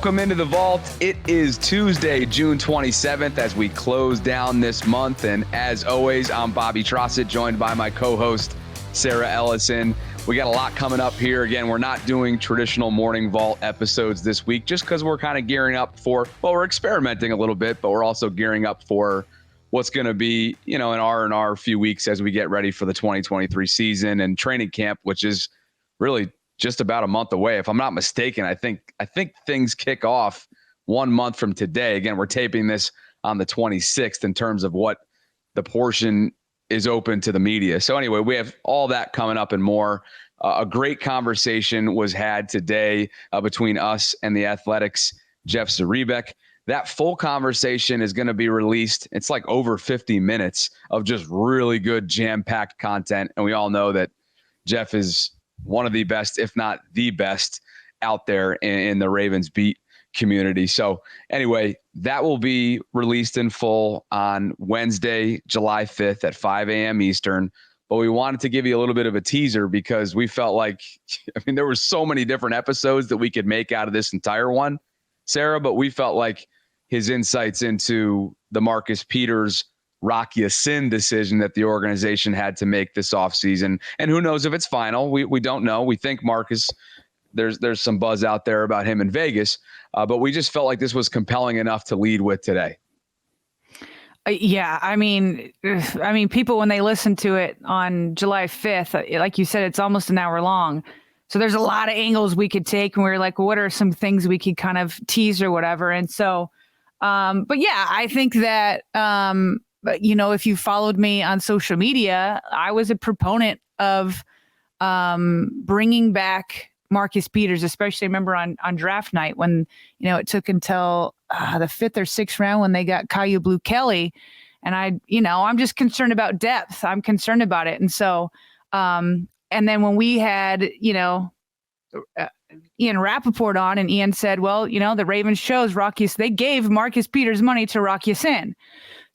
Welcome into the vault. It is Tuesday, June 27th, as we close down this month. And as always, I'm Bobby Trossett, joined by my co-host, Sarah Ellison. We got a lot coming up here. Again, we're not doing traditional morning vault episodes this week just because we're kind of gearing up for, well, we're experimenting a little bit, but we're also gearing up for what's going to be, in our few weeks as we get ready for the 2023 season and training camp, which is really just about a month away. If I'm not mistaken, I think things kick off 1 month from today. Again, we're taping this on the 26th in terms of what the portion is open to the media. So anyway, we have all that coming up and more. A great conversation was had today between us and the Athletics' Jeff Zrebiec. That full conversation is going to be released. It's like over 50 minutes of just really good jam-packed content. And we all know that Jeff is one of the best, if not the best, out there in the Ravens beat community. So anyway, that will be released in full on Wednesday, July 5th at 5 a.m. Eastern. But we wanted to give you a little bit of a teaser because we felt like, there were so many different episodes that we could make out of this entire one, Sarah, but we felt like his insights into the Marcus Peters Rock Ya-Sin decision that the organization had to make this offseason. And who knows if it's final? We don't know. We think Marcus, there's some buzz out there about him in Vegas, but we just felt like this was compelling enough to lead with today. Yeah, I mean, people, when they listen to it on July 5th, like you said, it's almost an hour long. So there's a lot of angles we could take, and we were like, well, what are some things we could kind of tease or whatever? And so, but yeah, I think that, if you followed me on social media, I was a proponent of bringing back Marcus Peters, especially remember on draft night when, it took until the 5th or 6th round when they got Caillou Blue Kelly. And I'm just concerned about depth. I'm concerned about it. And so, and then when we had, Ian Rappaport on, and Ian said, well, the Ravens chose they gave Marcus Peters money to Rock Ya-Sin.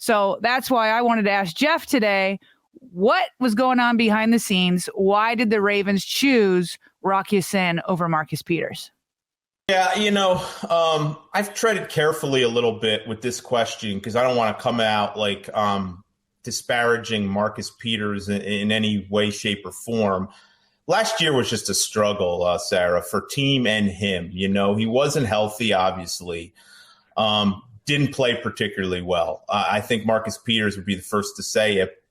So that's why I wanted to ask Jeff today, what was going on behind the scenes? Why did the Ravens choose Rock Ya-Sin over Marcus Peters? Yeah, I've treaded carefully a little bit with this question because I don't want to come out like disparaging Marcus Peters in any way, shape, or form. Last year was just a struggle, Sarah, for team and him. He wasn't healthy, obviously. Didn't play particularly well. I think Marcus Peters would be the first to say it.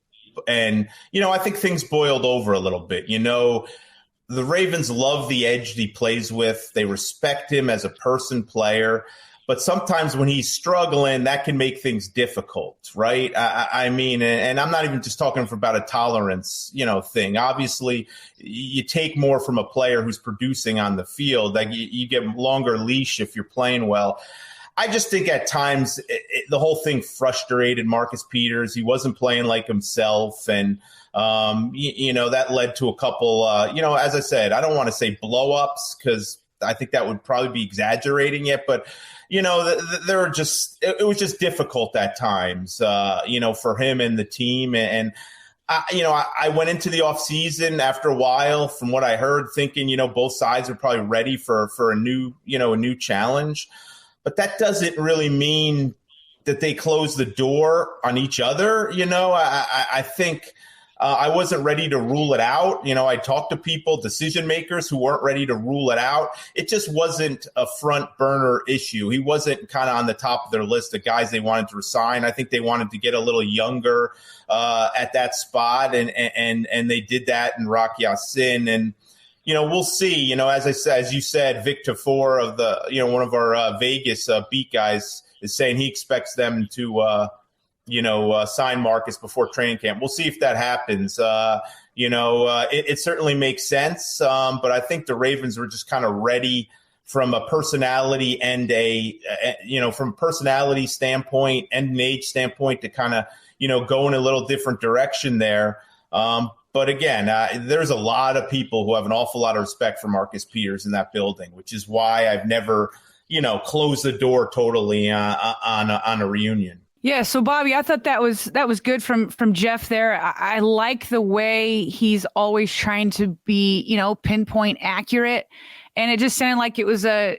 And, I think things boiled over a little bit. The Ravens love the edge he plays with. They respect him as a person player. But sometimes when he's struggling, that can make things difficult, right? I mean, and I'm not even just talking about a tolerance, thing. Obviously, you take more from a player who's producing on the field. Like you get longer leash if you're playing well. I just think at times the whole thing frustrated Marcus Peters. He wasn't playing like himself. And, that led to a couple, as I said, I don't want to say blow-ups because I think that would probably be exaggerating it. But, it was just difficult at times, for him and the team. And I went into the offseason after a while, from what I heard, thinking, both sides are probably ready for a new challenge. But that doesn't really mean that they close the door on each other. I think I wasn't ready to rule it out. I talked to people, decision makers who weren't ready to rule it out. It just wasn't a front burner issue. He wasn't kind of on the top of their list of guys they wanted to resign. I think they wanted to get a little younger at that spot, and they did that in Rock Ya-Sin. And we'll see. As you said, Vic Tafur of the one of our Vegas beat guys is saying he expects them to sign Marcus before training camp. We'll see if that happens. It certainly makes sense, but I think the Ravens were just kind of ready from a personality and from a personality standpoint and an age standpoint to kind of go in a little different direction there. But again, there's a lot of people who have an awful lot of respect for Marcus Peters in that building, which is why I've never, closed the door totally on a reunion. Yeah. So Bobby, I thought that was good from Jeff there. I like the way he's always trying to be, pinpoint accurate. And it just sounded like it was a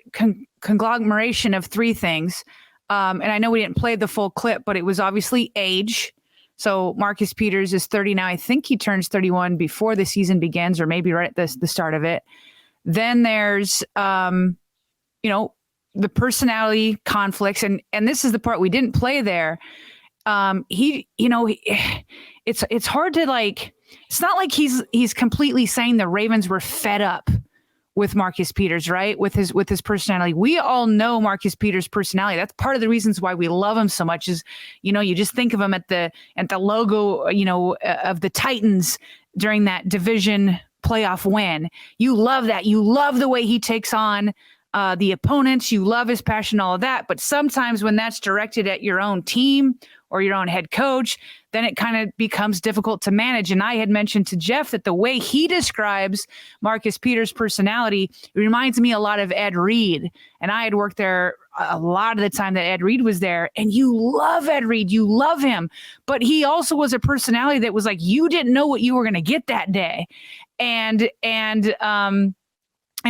conglomeration of three things. And I know we didn't play the full clip, but it was obviously age. So Marcus Peters is 30 now. I think he turns 31 before the season begins, or maybe right at the start of it. Then there's, the personality conflicts. And this is the part we didn't play there. It's hard to it's not like he's completely saying the Ravens were fed up with Marcus Peters, right? With his personality. We all know Marcus Peters' personality. That's part of the reasons why we love him so much is, you just think of him at the logo, of the Titans during that division playoff win. You love that. You love the way he takes on the opponents. You love his passion, all of that. But sometimes when that's directed at your own team or your own head coach, then it kind of becomes difficult to manage. And I had mentioned to Jeff that the way he describes Marcus Peters' personality reminds me a lot of Ed Reed. And I had worked there a lot of the time that Ed Reed was there. And you love Ed Reed. You love him. But he also was a personality that was like, you didn't know what you were going to get that day. And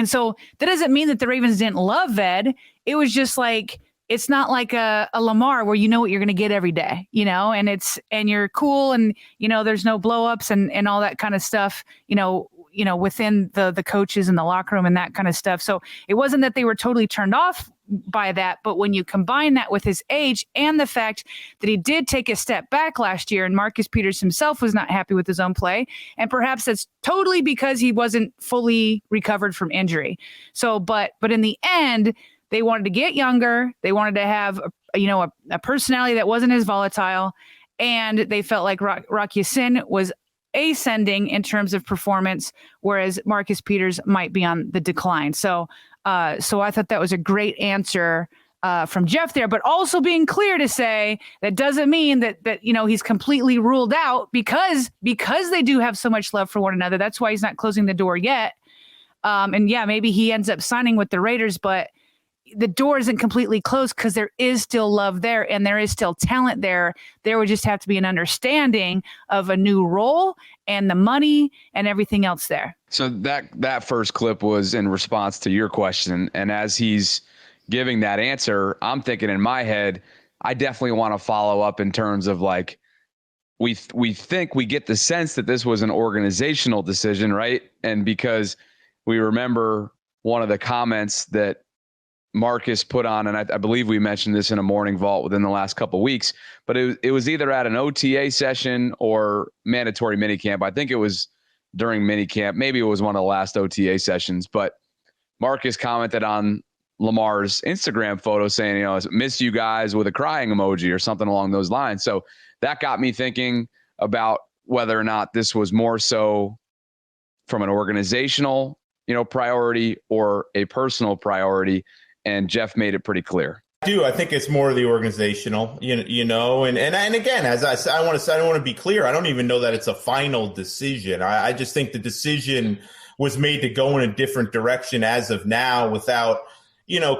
so that doesn't mean that the Ravens didn't love Ed. It was just like, it's not like a Lamar where you know what you're going to get every day, and you're cool and, there's no blowups and all that kind of stuff, within the coaches and the locker room and that kind of stuff. So it wasn't that they were totally turned off by that, but when you combine that with his age and the fact that he did take a step back last year and Marcus Peters himself was not happy with his own play, and perhaps that's totally because he wasn't fully recovered from injury. So, but in the end, they wanted to get younger. They wanted to have, a personality that wasn't as volatile. And they felt like Rock Ya-Sin was ascending in terms of performance, whereas Marcus Peters might be on the decline. So I thought that was a great answer from Jeff there, but also being clear to say that doesn't mean that he's completely ruled out because they do have so much love for one another. That's why he's not closing the door yet. Maybe he ends up signing with the Raiders, but the door isn't completely closed because there is still love there and there is still talent there. There would just have to be an understanding of a new role and the money and everything else there. So that first clip was in response to your question. And as he's giving that answer, I'm thinking in my head, I definitely want to follow up in terms of we think we get the sense that this was an organizational decision, right? And because we remember one of the comments that Marcus put on, and I believe we mentioned this in a morning vault within the last couple of weeks, but it was either at an OTA session or mandatory minicamp. I think it was during minicamp. Maybe it was one of the last OTA sessions, but Marcus commented on Lamar's Instagram photo saying, miss you guys with a crying emoji or something along those lines. So that got me thinking about whether or not this was more so from an organizational, priority or a personal priority. And Jeff made it pretty clear. I think it's more of the organizational, and again, as I said, I want to be clear. I don't even know that it's a final decision. I just think the decision was made to go in a different direction as of now without,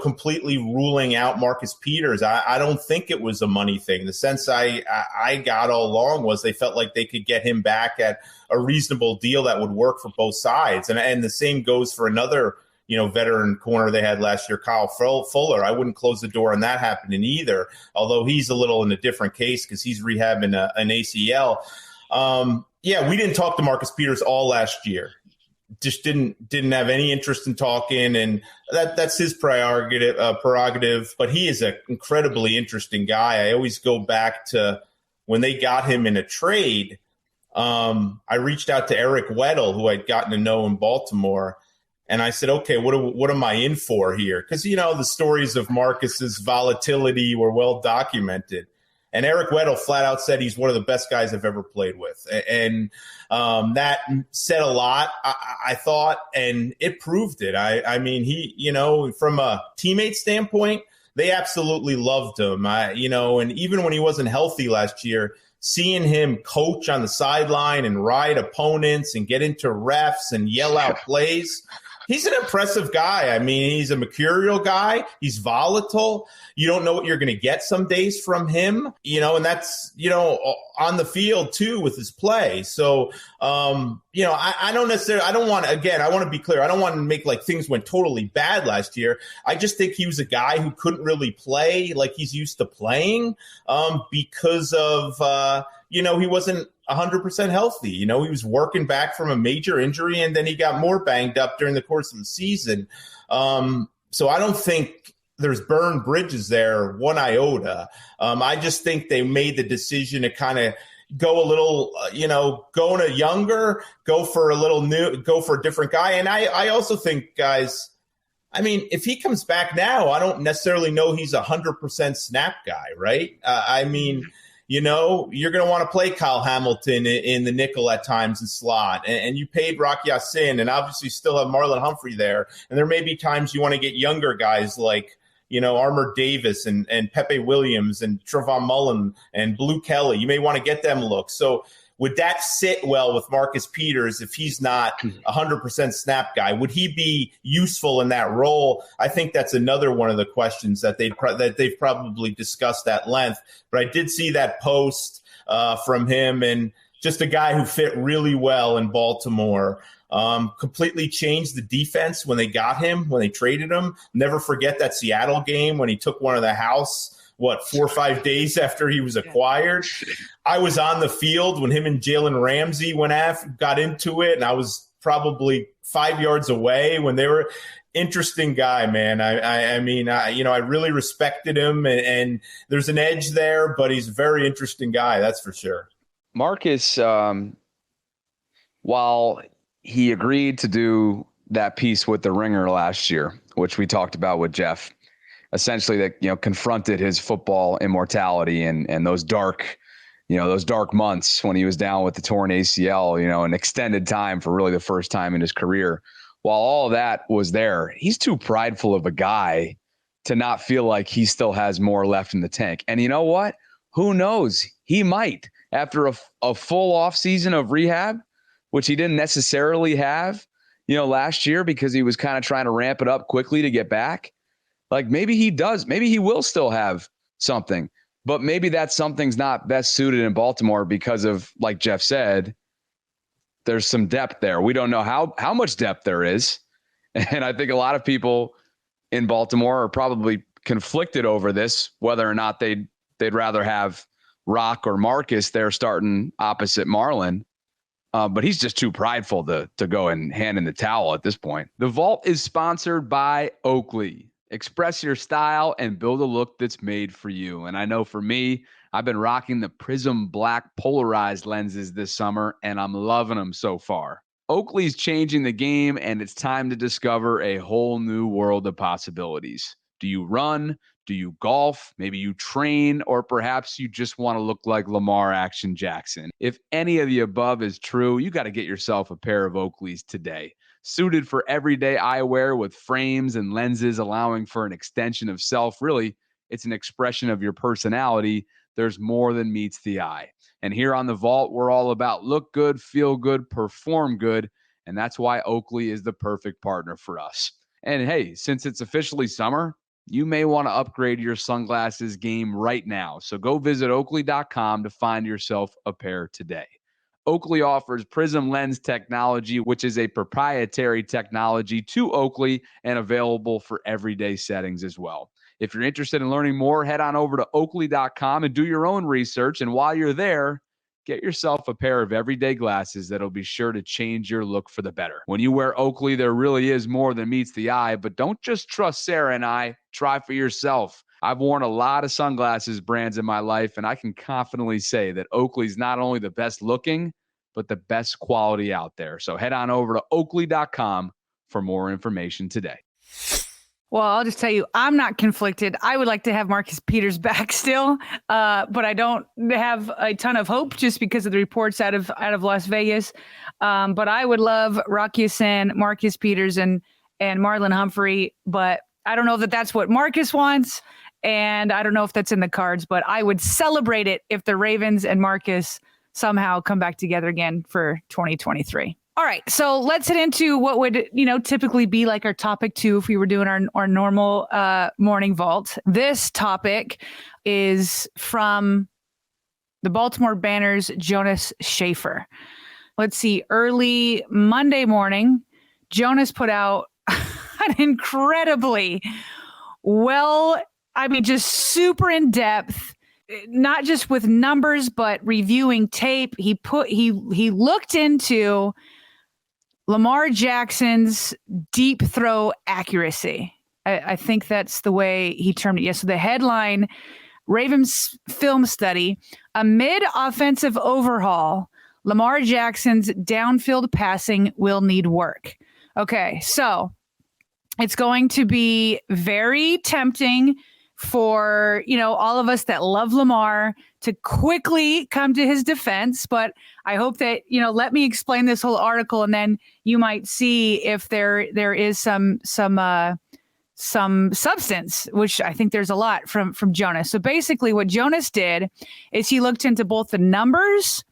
completely ruling out Marcus Peters. I don't think it was a money thing. The sense I got all along was they felt like they could get him back at a reasonable deal that would work for both sides. And the same goes for another veteran corner they had last year, Kyle Fuller. I wouldn't close the door on that happening either, although he's a little in a different case because he's rehabbing an ACL. We didn't talk to Marcus Peters all last year. Just didn't have any interest in talking, and that's his prerogative. But he is an incredibly interesting guy. I always go back to when they got him in a trade. I reached out to Eric Weddle, who I'd gotten to know in Baltimore. And I said, okay, what am I in for here? Because, the stories of Marcus's volatility were well documented. And Eric Weddle flat out said he's one of the best guys I've ever played with. And that said a lot, I thought, and it proved it. I mean, he, from a teammate standpoint, they absolutely loved him. And even when he wasn't healthy last year, seeing him coach on the sideline and ride opponents and get into refs and yell out plays, He's an impressive guy. I mean, he's a mercurial guy. He's volatile. You don't know what you're going to get some days from him, and that's, on the field too with his play. So, I don't necessarily, I want to be clear. I don't want to make like things went totally bad last year. I just think he was a guy who couldn't really play like he's used to playing because of, he wasn't 100% healthy. He was working back from a major injury, and then he got more banged up during the course of the season. So I don't think there's burned bridges there one iota. I just think they made the decision to kind of go a little, go in a younger, go for a little new, go for a different guy. And I also think, guys, I mean, if he comes back now, I don't necessarily know he's 100% snap guy, right? You're going to want to play Kyle Hamilton in the nickel at times in slot. And you paid Rock Ya-Sin, and obviously still have Marlon Humphrey there. And there may be times you want to get younger guys like, Armour Davis and Pepe Williams and Trevon Mullen and Blue Kelly. You may want to get them looks. So would that sit well with Marcus Peters if he's not 100% snap guy? Would he be useful in that role? I think that's another one of the questions that they've probably discussed at length. But I did see that post from him, and just a guy who fit really well in Baltimore. Completely changed the defense when they got him, when they traded him. Never forget that Seattle game when he took one of the house, 4 or 5 days after he was acquired. I was on the field when him and Jalen Ramsey got into it, and I was probably 5 yards away when they were. Interesting guy, man. I really respected him, and there's an edge there, but he's a very interesting guy, that's for sure. Marcus, while he agreed to do that piece with the Ringer last year, which we talked about with Jeff, essentially that, confronted his football immortality and those dark months when he was down with the torn ACL, an extended time for really the first time in his career. While all of that was there, he's too prideful of a guy to not feel like he still has more left in the tank. And you know what? Who knows? He might, after a full off season of rehab, which he didn't necessarily have, last year because he was kind of trying to ramp it up quickly to get back. Like maybe he does. Maybe he will still have something, but maybe that something's not best suited in Baltimore because of, like Jeff said, there's some depth there. We don't know how much depth there is. And I think a lot of people in Baltimore are probably conflicted over this, whether or not they'd rather have Rock or Marcus there starting opposite Marlon. But he's just too prideful to go and hand in the towel at this point. The Vault is sponsored by Oakley. Express your style and build a look that's made for you. And I know for me, I've been rocking the Prism Black polarized lenses this summer, and I'm loving them so far. Oakley's changing the game, and it's time to discover a whole new world of possibilities. Do you run? Do you golf? Maybe you train, or perhaps you just want to look like Lamar Jackson. If any of the above is true, you got to get yourself a pair of Oakleys today. Suited for everyday eyewear with frames and lenses allowing for an extension of self. Really, it's an expression of your personality. There's more than meets the eye. And here on The Vault, we're all about look good, feel good, perform good. And that's why Oakley is the perfect partner for us. And hey, since it's officially summer, you may want to upgrade your sunglasses game right now. So go visit Oakley.com to find yourself a pair today. Oakley offers Prism Lens technology, which is a proprietary technology to Oakley and available for everyday settings as well. If you're interested in learning more, head on over to Oakley.com and do your own research. And while you're there, get yourself a pair of everyday glasses that'll be sure to change your look for the better. When you wear Oakley, there really is more than meets the eye, but don't just trust Sarah and I. Try for yourself. I've worn a lot of sunglasses brands in my life, and I can confidently say that Oakley's not only the best looking, but the best quality out there. So head on over to Oakley.com for more information today. Well, I'll just tell you, I'm not conflicted. I would like to have Marcus Peters back still, but I don't have a ton of hope just because of the reports out of Las Vegas. But I would love Rock Ya-Sin, Marcus Peters, and Marlon Humphrey. But I don't know that that's what Marcus wants, and I don't know if that's in the cards. But I would celebrate it if the Ravens and Marcus somehow come back together again for 2023. All right, so let's head into what would, typically be like our topic 2 if we were doing our normal morning vault. This topic is from the Baltimore Banner's Jonas Schaefer. Let's see, early Monday morning, Jonas put out an incredibly just super in depth, not just with numbers, but reviewing tape. He looked into Lamar Jackson's deep throw accuracy. I think that's the way he termed it. Yes. So the headline, Ravens film study, amid offensive overhaul, Lamar Jackson's downfield passing will need work. Okay. So it's going to be very tempting for, all of us that love Lamar to quickly come to his defense. But I hope that, let me explain this whole article, and then you might see if there is some substance, which I think there's a lot from Jonas. So basically what Jonas did is he looked into both the numbers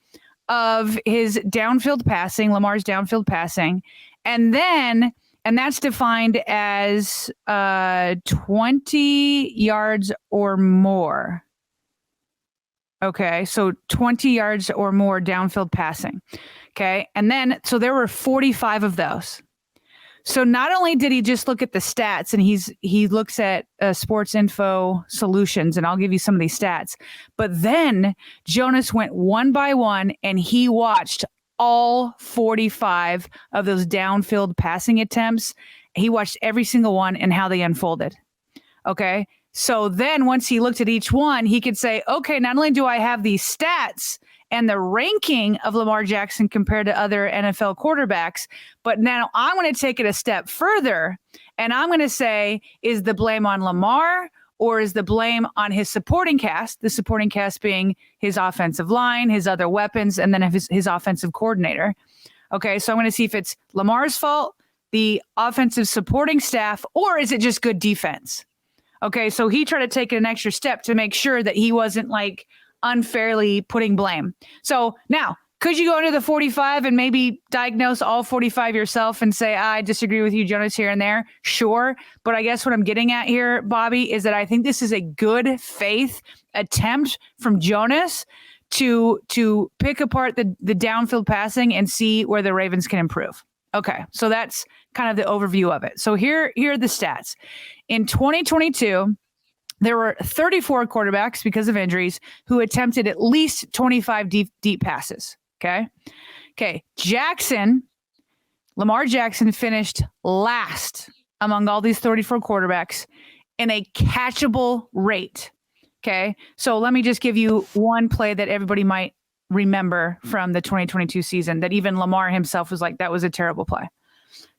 of his downfield passing, Lamar's downfield passing, and that's defined as 20 yards or more. Okay, so 20 yards or more downfield passing. Okay, and then, so there were 45 of those. So not only did he just look at the stats, and he looks at Sports Info Solutions, and I'll give you some of these stats, but then Jonas went one by one and he watched all 45 of those downfield passing attempts. He watched every single one and how they unfolded. Okay. So then once he looked at each one, he could say, okay, not only do I have these stats and the ranking of Lamar Jackson compared to other NFL quarterbacks, but now I'm going to take it a step further, and I'm going to say, is the blame on Lamar, or is the blame on his supporting cast, the supporting cast being his offensive line, his other weapons, and then his offensive coordinator? Okay, so I'm going to see if it's Lamar's fault, the offensive supporting staff, or is it just good defense? Okay, so he tried to take an extra step to make sure that he wasn't like unfairly putting blame. So now, could you go into the 45 and maybe diagnose all 45 yourself and say, I disagree with you, Jonas, here and there? Sure. But I guess what I'm getting at here, Bobby, is that I think this is a good faith attempt from Jonas to pick apart the downfield passing and see where the Ravens can improve. Okay, so that's kind of the overview of it. So here are the stats. In 2022, there were 34 quarterbacks, because of injuries, who attempted at least 25 deep passes. Okay. Lamar Jackson finished last among all these 34 quarterbacks in a catchable rate. Okay. So let me just give you one play that everybody might remember from the 2022 season that even Lamar himself was like, that was a terrible play.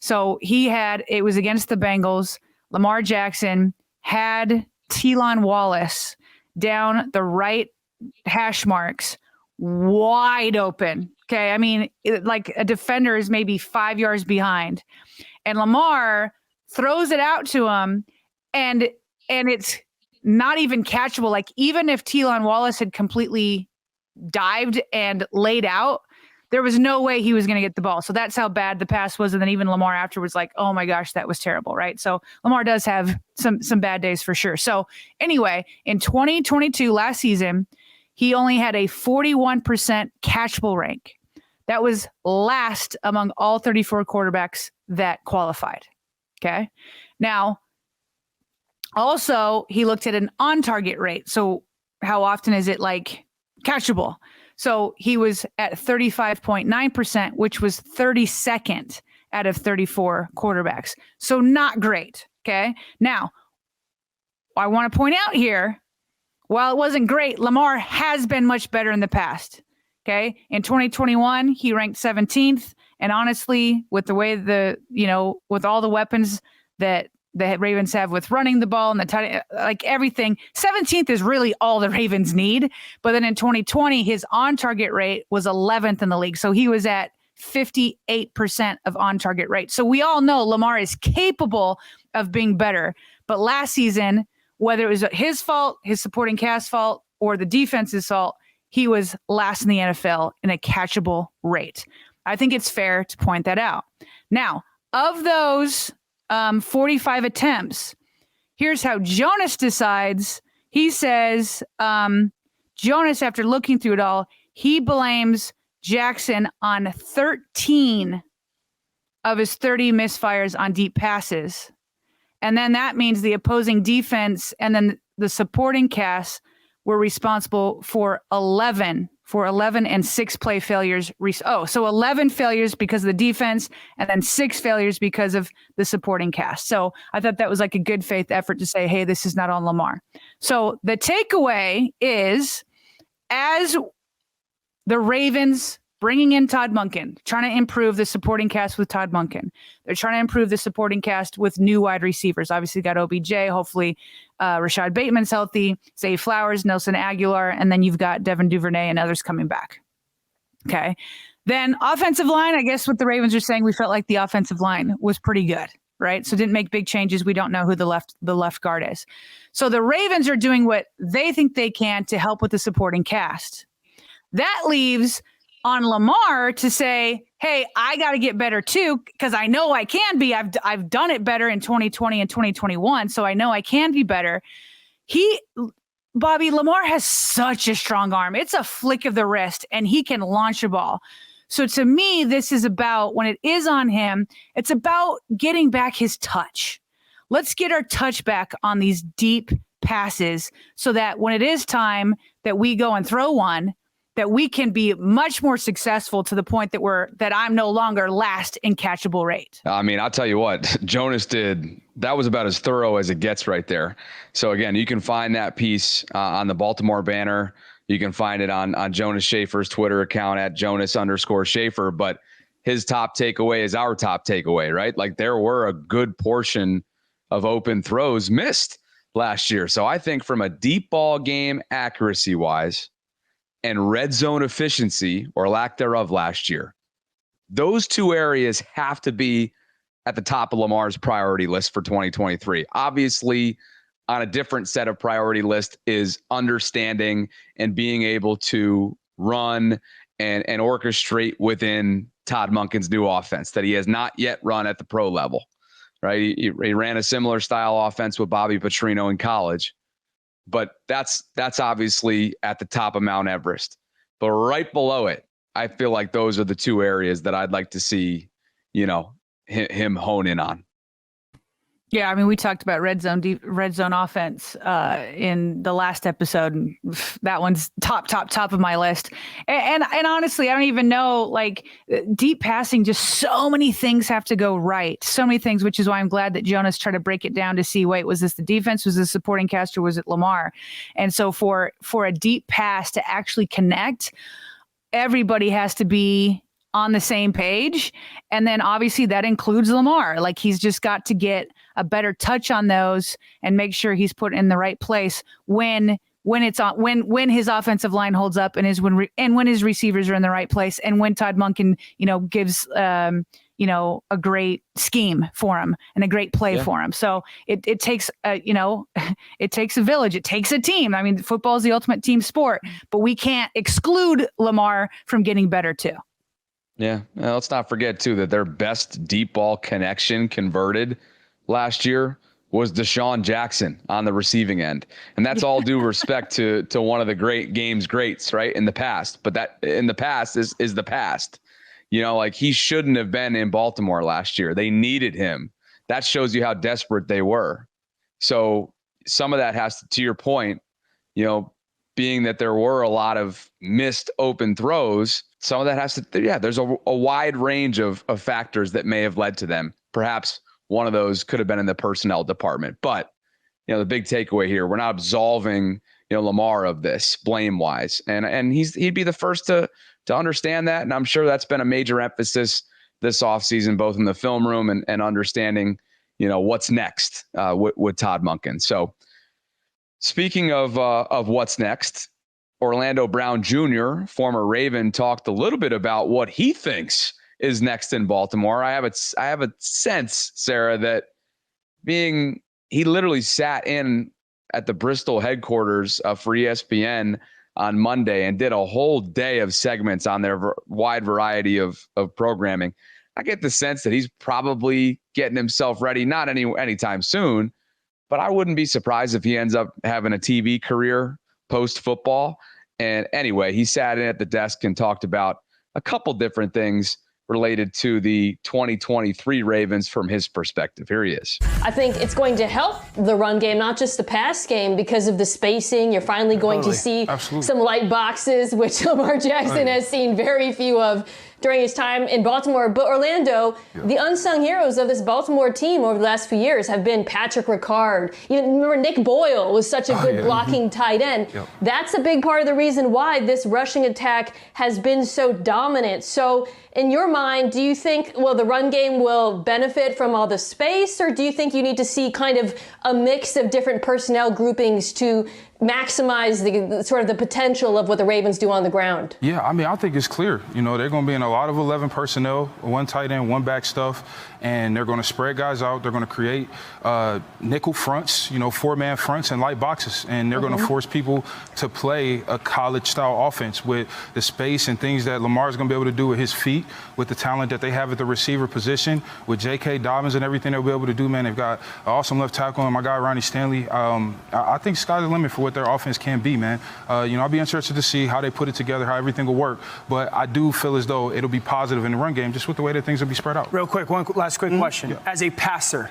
So it was against the Bengals. Lamar Jackson had Telon Wallace down the right hash marks, wide open. Okay. I mean, like a defender is maybe 5 yards behind, and Lamar throws it out to him, and it's not even catchable. Like, even if Telon Wallace had completely dived and laid out, there was no way he was going to get the ball. So that's how bad the pass was. And then even Lamar afterwards, like, oh my gosh, that was terrible. Right. So Lamar does have some bad days for sure. So anyway, in 2022, last season, he only had a 41% catchable rank. That was last among all 34 quarterbacks that qualified. Okay. Now, also, he looked at an on-target rate. So how often is it like catchable? So he was at 35.9%, which was 32nd out of 34 quarterbacks. So not great. Okay. Now, I want to point out here, while it wasn't great, Lamar has been much better in the past. Okay. In 2021, he ranked 17th. And honestly, with the way with all the weapons that the Ravens have with running the ball and the tight, like everything, 17th is really all the Ravens need. But then in 2020, his on-target rate was 11th in the league. So he was at 58% of on-target rate. So we all know Lamar is capable of being better. But last season, whether it was his fault, his supporting cast fault, or the defense's fault, he was last in the NFL in a catchable rate. I think it's fair to point that out. Now, of those 45 attempts, here's how Jonas decides. He says, Jonas, after looking through it all, he blames Jackson on 13 of his 30 misfires on deep passes. And then that means the opposing defense and then the supporting cast were responsible for 11 and 6 play failures. So 11 failures because of the defense and then 6 failures because of the supporting cast. So I thought that was like a good faith effort to say, hey, this is not on Lamar. So the takeaway is, as the Ravens bringing in Todd Monken, trying to improve the supporting cast with Todd Monken. They're trying to improve the supporting cast with new wide receivers. Obviously got OBJ, hopefully Rashad Bateman's healthy, Zay Flowers, Nelson Aguilar, and then you've got Devin Duvernay and others coming back. Okay. Then offensive line, I guess what the Ravens are saying, we felt like the offensive line was pretty good, right? So didn't make big changes. We don't know who the left guard is. So the Ravens are doing what they think they can to help with the supporting cast. That leaves on Lamar to say, hey, I got to get better too, because I know I can be. I've done it better in 2020 and 2021, so I know I can be better. Bobby, Lamar has such a strong arm. It's a flick of the wrist, and he can launch a ball. So to me, this is about, when it is on him, it's about getting back his touch. Let's get our touch back on these deep passes so that when it is time that we go and throw one, that we can be much more successful to the point that I'm no longer last in catchable rate. I mean, I'll tell you what, Jonas that was about as thorough as it gets right there. So again, you can find that piece on the Baltimore banner. You can find it on Jonas Schaefer's Twitter account at Jonas_Schaefer, but his top takeaway is our top takeaway, right? Like, there were a good portion of open throws missed last year. So I think from a deep ball game accuracy wise, and red zone efficiency or lack thereof last year, those two areas have to be at the top of Lamar's priority list for 2023. Obviously, on a different set of priority list is understanding and being able to run and orchestrate within Todd Monken's new offense that he has not yet run at the pro level, right? He ran a similar style offense with Bobby Petrino in college. But that's obviously at the top of Mount Everest. But right below it, I feel like those are the two areas that I'd like to see, him hone in on. Yeah, I mean, we talked about red zone offense in the last episode. And that one's top of my list. And honestly, I don't even know, like, deep passing, just so many things have to go right. So many things, which is why I'm glad that Jonas tried to break it down to see, wait, was this the defense? Was this supporting cast, or was it Lamar? And so for a deep pass to actually connect, everybody has to be on the same page. And then obviously that includes Lamar. Like, he's just got to get a better touch on those and make sure he's put in the right place when it's on, when his offensive line holds up, and when his receivers are in the right place, and when Todd Monken, gives a great scheme for him and a great play for him. So it takes it takes a village, it takes a team. I mean, football is the ultimate team sport, but we can't exclude Lamar from getting better too. Yeah. Let's not forget too that their best deep ball connection converted last year was Deshaun Jackson on the receiving end. And that's all due respect to one of the greats, right, in the past. But that in the past is the past. Like, he shouldn't have been in Baltimore last year. They needed him. That shows you how desperate they were. So some of that has to your point, being that there were a lot of missed open throws, some of that has to, there's a wide range of factors that may have led to them. Perhaps one of those could have been in the personnel department. But, the big takeaway here, we're not absolving, Lamar of this blame-wise. And he'd be the first to understand that. And I'm sure that's been a major emphasis this offseason, both in the film room and understanding, what's next with Todd Monken. So speaking of what's next, Orlando Brown Jr., former Raven, talked a little bit about what he thinks is next in Baltimore. I have a sense, Sarah, that he literally sat in at the Bristol headquarters for ESPN on Monday and did a whole day of segments on their wide variety of programming. I get the sense that he's probably getting himself ready, not anytime soon, but I wouldn't be surprised if he ends up having a TV career post-football. And anyway, he sat in at the desk and talked about a couple different things related to the 2023 Ravens from his perspective. Here he is. I think it's going to help the run game, not just the pass game, because of the spacing. You're finally going to see some light boxes, which Lamar Jackson has seen very few of during his time in Baltimore. But Orlando, the unsung heroes of this Baltimore team over the last few years have been Patrick Ricard. You remember Nick Boyle was such a good blocking tight end. That's a big part of the reason why this rushing attack has been so dominant. So in your mind, do you think, the run game will benefit from all the space, or do you think you need to see kind of a mix of different personnel groupings to maximize the sort of the potential of what the Ravens do on the ground? Yeah, I mean, I think it's clear. They're going to be in a lot of 11 personnel, one tight end, one back stuff, and they're going to spread guys out. They're going to create nickel fronts, four-man fronts and light boxes, and they're going to force people to play a college-style offense with the space and things that Lamar's going to be able to do with his feet, with the talent that they have at the receiver position, with J.K. Dobbins and everything they'll be able to do, man. They've got an awesome left tackle and my guy, Ronnie Stanley. I think sky's the limit for what their offense can be, man. I'll be interested to see how they put it together, how everything will work. But I do feel as though it'll be positive in the run game, just with the way that things will be spread out. Real quick, one last quick question. Yeah. As a passer,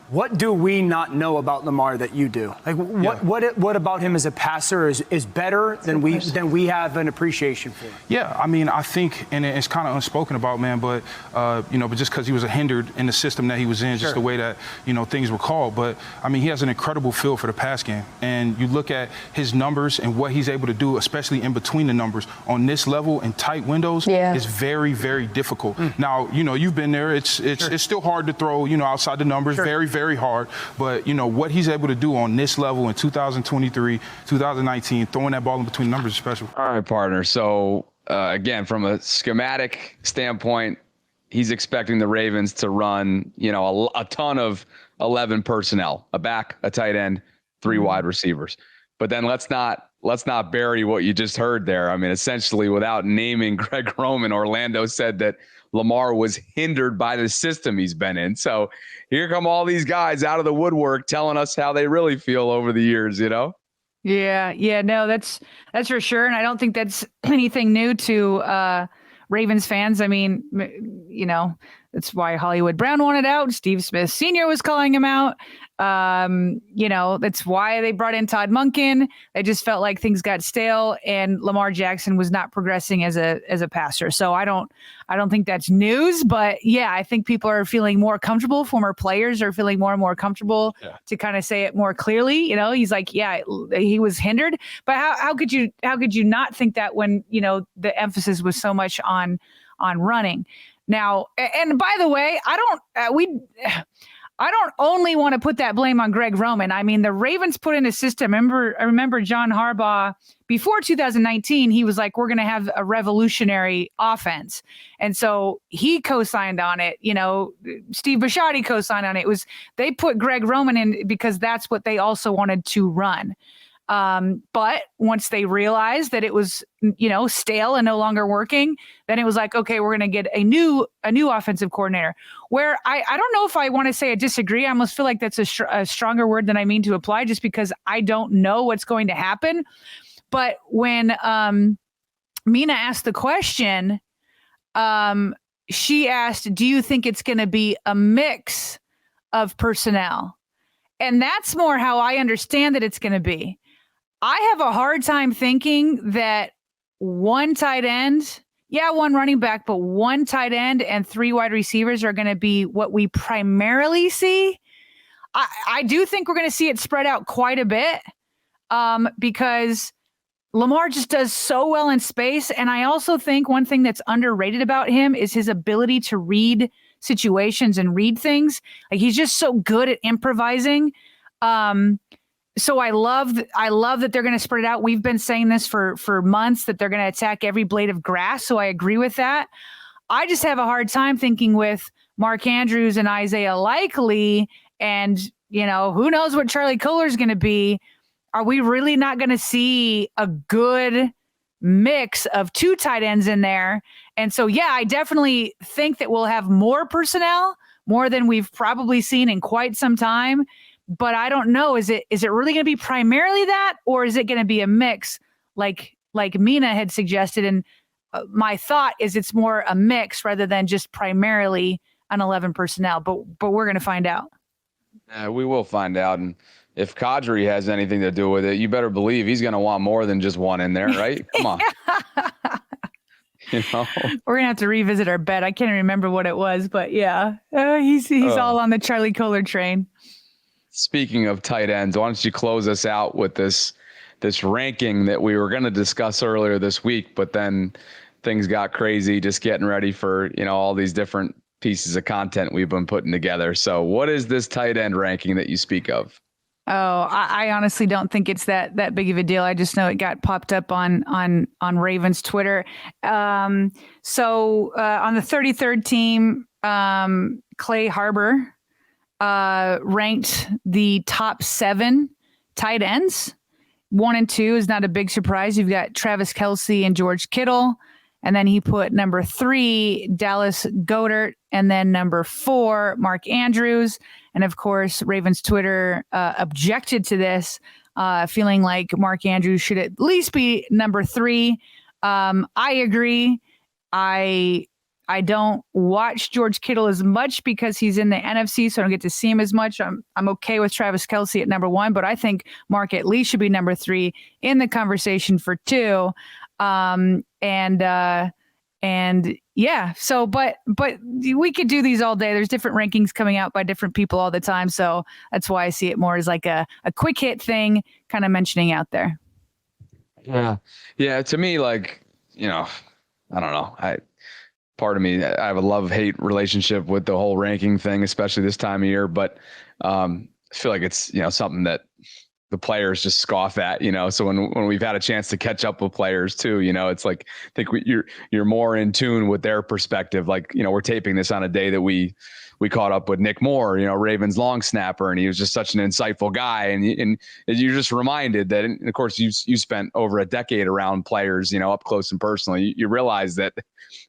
what do we not know about Lamar that you do? Like, what about him as a passer is better than we have an appreciation for? Yeah, I mean, I think, and it's kind of unspoken about, man, but but just because he was hindered in the system that he was in, just the way that things were called. But I mean, he has an incredible feel for the pass game, and you look at his numbers and what he's able to do, especially in between the numbers on this level in tight windows, is very, very difficult. Now, you've been there. It's still hard to throw, outside the numbers. Very hard, but what he's able to do on this level in 2023, 2019, throwing that ball in between the numbers is special. All right, partner. So again, from a schematic standpoint, he's expecting the Ravens to run, a ton of 11 personnel, a back, a tight end, 3 wide receivers. But then let's not bury what you just heard there. I mean, essentially, without naming Greg Roman, Orlando said that Lamar was hindered by the system he's been in. So here come all these guys out of the woodwork telling us how they really feel over the years, Yeah, no, that's for sure. And I don't think that's anything new to Ravens fans. I mean, that's why Hollywood Brown wanted out. Steve Smith Sr. was calling him out. That's why they brought in Todd Monken. They just felt like things got stale and Lamar Jackson was not progressing as a passer. So I don't think that's news, but yeah, I think people are feeling more comfortable. Former players are feeling more and more comfortable to kind of say it more clearly. He's like, he was hindered, but how could you not think that when, the emphasis was so much on running? Now, and by the way, I don't only want to put that blame on Greg Roman. I mean, the Ravens put in a system. I remember John Harbaugh before 2019, he was like, we're going to have a revolutionary offense. And so he co-signed on it. Steve Bisciotti co-signed on it. They put Greg Roman in because that's what they also wanted to run. But once they realized that it was, stale and no longer working, then it was like, okay, we're going to get a new offensive coordinator. Where I don't know if I want to say I disagree. I almost feel like that's a stronger word than I mean to apply, just because I don't know what's going to happen. But when Mina asked the question, she asked, do you think it's going to be a mix of personnel? And that's more how I understand that it's going to be. I have a hard time thinking that one tight end, one running back, but one tight end and 3 wide receivers are going to be what we primarily see. I do think we're going to see it spread out quite a bit because Lamar just does so well in space. And I also think one thing that's underrated about him is his ability to read situations and read things. Like, he's just so good at improvising. So I love that they're going to spread it out. We've been saying this for months, that they're going to attack every blade of grass. So I agree with that. I just have a hard time thinking with Mark Andrews and Isaiah Likely, and who knows what Charlie Kohler's going to be. are we really not going to see a good mix of 2 tight ends in there? And so, yeah, I definitely think that we'll have more personnel, more than we've probably seen in quite some time. But I don't know. Is it really going to be primarily that, or is it going to be a mix like Mina had suggested? And my thought is it's more a mix rather than just primarily an 11 personnel. But we're going to find out. We will find out. And if Kadri has anything to do with it, you better believe he's going to want more than just one in there, right? Come on. You know? We're going to have to revisit our bet. I can't remember what it was, but yeah, he's all on the Charlie Kohler train. Speaking of tight ends, why don't you close us out with this ranking that we were going to discuss earlier this week, but then things got crazy just getting ready for, all these different pieces of content we've been putting together. So what is this tight end ranking that you speak of? Oh, I honestly don't think it's that big of a deal. I just know it got popped up on Ravens Twitter. So on the 33rd team, Clay Harbor ranked the top 7 tight ends. 1 and 2 is not a big surprise. You've got Travis Kelce and George Kittle. And then he put number 3, Dallas Goedert, and then number 4, Mark Andrews. And of course, Ravens Twitter objected to this, feeling like Mark Andrews should at least be number 3. I agree. I don't watch George Kittle as much because he's in the NFC, so I don't get to see him as much. I'm okay with Travis Kelce at number 1, but I think Mark at least should be number 3 in the conversation for 2. And yeah, so, but we could do these all day. There's different rankings coming out by different people all the time. So that's why I see it more as like a quick hit thing, kind of mentioning out there. Yeah. Yeah. To me, I don't know. Part of me, I have a love-hate relationship with the whole ranking thing, especially this time of year, but, I feel like it's, something that the players just scoff at, so when we've had a chance to catch up with players too, it's like, I think you're more in tune with their perspective. We're taping this on a day that we caught up with Nick Moore, Ravens long snapper, and he was just such an insightful guy. And you're just reminded that, and of course you spent over a decade around players, up close and personal. You realize that,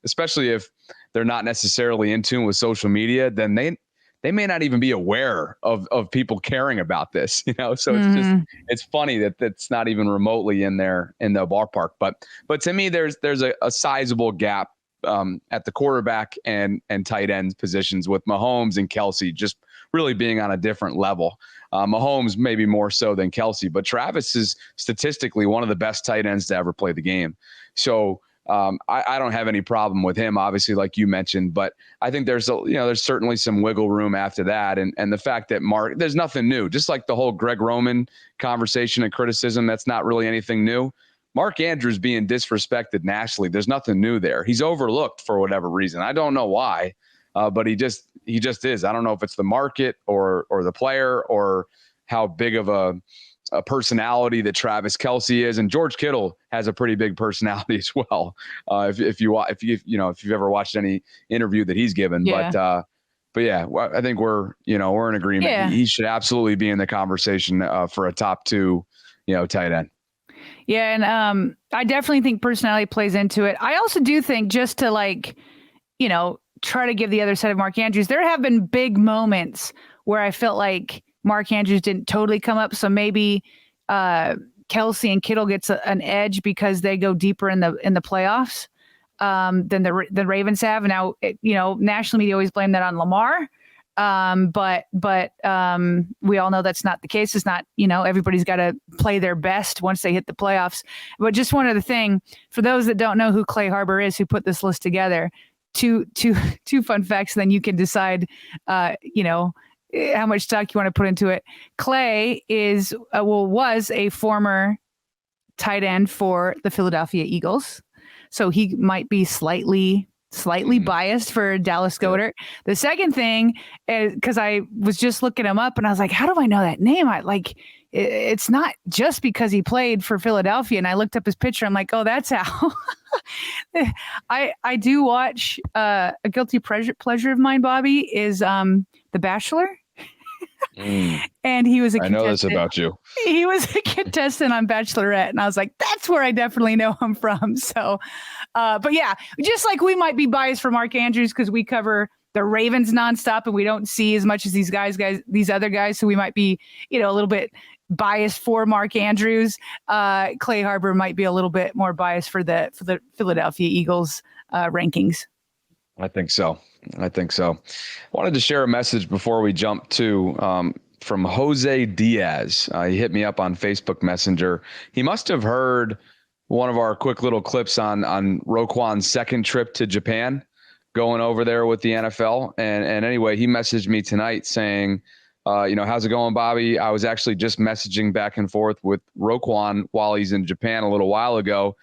especially if they're not necessarily in tune with social media, then they may not even be aware of people caring about this, so it's funny that that's not even remotely in the ballpark. But to me, there's a sizable gap at the quarterback and tight end positions, with Mahomes and Kelce just really being on a different level. Mahomes maybe more so than Kelce, but Travis is statistically one of the best tight ends to ever play the game. So I don't have any problem with him, obviously, like you mentioned, but I think there's certainly some wiggle room after that. And the fact that there's nothing new, just like the whole Greg Roman conversation and criticism, that's not really anything new. Mark Andrews being disrespected nationally, there's nothing new there. He's overlooked for whatever reason. I don't know why, but he just is. I don't know if it's the market or the player or how big of a personality that Travis Kelce is, and George Kittle has a pretty big personality as well. If you've ever watched any interview that he's given, yeah. But yeah, I think we're in agreement. Yeah. He should absolutely be in the conversation for a top 2, tight end. Yeah. And I definitely think personality plays into it. I also do think, just to try to give the other side of Mark Andrews, there have been big moments where I felt like Mark Andrews didn't totally come up. So maybe Kelce and Kittle gets an edge because they go deeper in the playoffs than the Ravens have. Now, national media always blame that on Lamar. But we all know that's not the case. It's not, everybody's got to play their best once they hit the playoffs. But just one other thing, for those that don't know who Clay Harbor is, who put this list together, two fun facts, then you can decide, how much stock you want to put into it. Clay was a former tight end for the Philadelphia Eagles. So he might be slightly biased for Dallas Goedert. The second thing is, because I was just looking him up and I was like, how do I know that name? It's not just because he played for Philadelphia. And I looked up his picture. I'm like, oh, that's how. I do watch a guilty pleasure of mine, Bobby, is The Bachelor. And he was a I contestant. know this about you. He was a contestant on Bachelorette, and I was like, that's where I definitely know him from. So, but yeah, just like we might be biased for Mark Andrews because we cover the Ravens nonstop and we don't see as much as these these other guys. So we might be, a little bit biased for Mark Andrews. Clay Harbor might be a little bit more biased for the Philadelphia Eagles rankings. I think so. Wanted to share a message before we jump to from Jose Diaz. He hit me up on Facebook Messenger. He must have heard one of our quick little clips on Roquan's second trip to Japan, going over there with the NFL. And anyway, he messaged me tonight saying, how's it going, Bobby? I was actually just messaging back and forth with Roquan while he's in Japan a little while ago.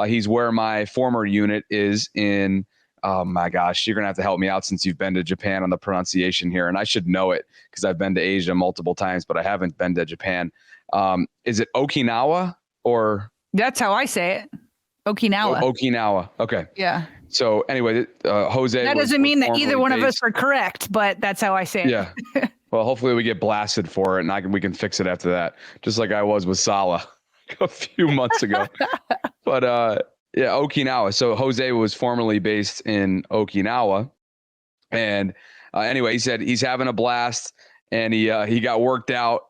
He's where my former unit is in. Oh my gosh, you're going to have to help me out since you've been to Japan on the pronunciation here. And I should know it because I've been to Asia multiple times, but I haven't been to Japan. Is it Okinawa or? That's how I say it. Okinawa. Okinawa. Okay. Yeah. So anyway, Jose. That doesn't mean that either one of us are correct, but that's how I say it. Yeah. Well, hopefully we get blasted for it and we can fix it after that, just like I was with Salah a few months ago. But yeah, Okinawa. So Jose was formerly based in Okinawa. And anyway, he said he's having a blast and he got worked out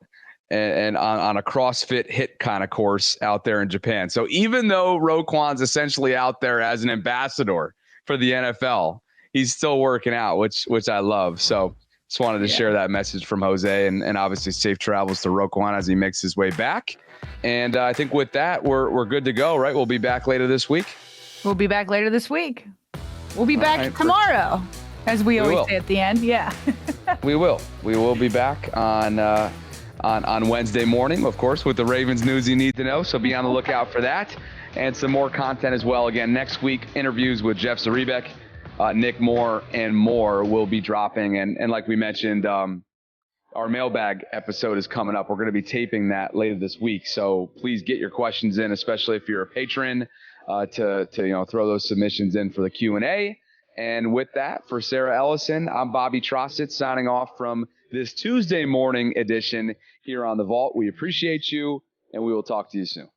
and on a CrossFit HIIT kind of course out there in Japan. So even though Roquan's essentially out there as an ambassador for the NFL, he's still working out, which I love. So just wanted to share that message from Jose and obviously safe travels to Roquan as he makes his way back. And I think with that, we're good to go, right? We'll be back later this week. We'll be back later this week. We'll be back tomorrow, as we always say at the end. Yeah. We will. We will be back on Wednesday morning, of course, with the Ravens news you need to know. So be on the lookout for that and some more content as well. Again, next week, interviews with Jeff Zrebiec, Nick Moore, and more will be dropping. And like we mentioned, our mailbag episode is coming up. We're going to be taping that later this week. So please get your questions in, especially if you're a patron, to throw those submissions in for the Q&A. And with that, for Sarah Ellison, I'm Bobby Trossett signing off from this Tuesday morning edition here on The Vault. We appreciate you, and we will talk to you soon.